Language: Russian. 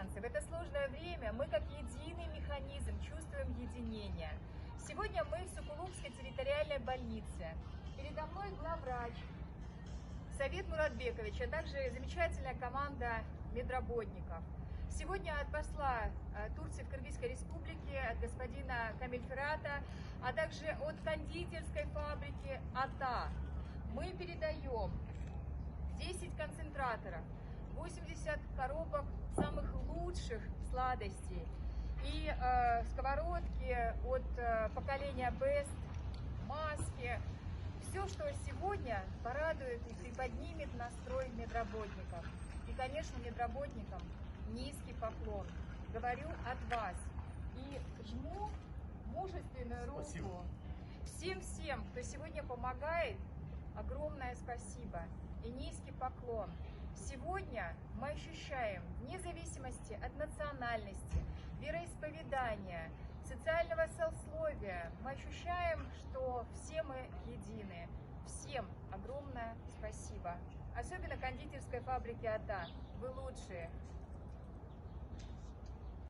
альянсы. В это сложное время мы как единый механизм чувствуем единение. Сегодня мы в Сокулукской территориальной больнице. Передо мной главврач Совет Муратбекович, а также замечательная команда медработников. Сегодня от посла Турции в Кыргызской республике, от господина Камиль Ферата, а также от кондитерской фабрики АТА мы передаем 10 концентраторов, 80 коробок самых лучших сладостей и сковородки от поколения Best, маски. Все, что сегодня порадует и приподнимет настрой медработников. И, конечно, медработникам низкий поклон. Говорю от вас. И жму мужественную руку. Спасибо. Всем, кто сегодня помогает, огромное спасибо и низкий поклон. Сегодня мы ощущаем, вне зависимости от национальности, вероисповедания, социального сословия, мы ощущаем, что все мы едины. Всем огромное спасибо. Особенно кондитерской фабрике АТА. Вы лучшие.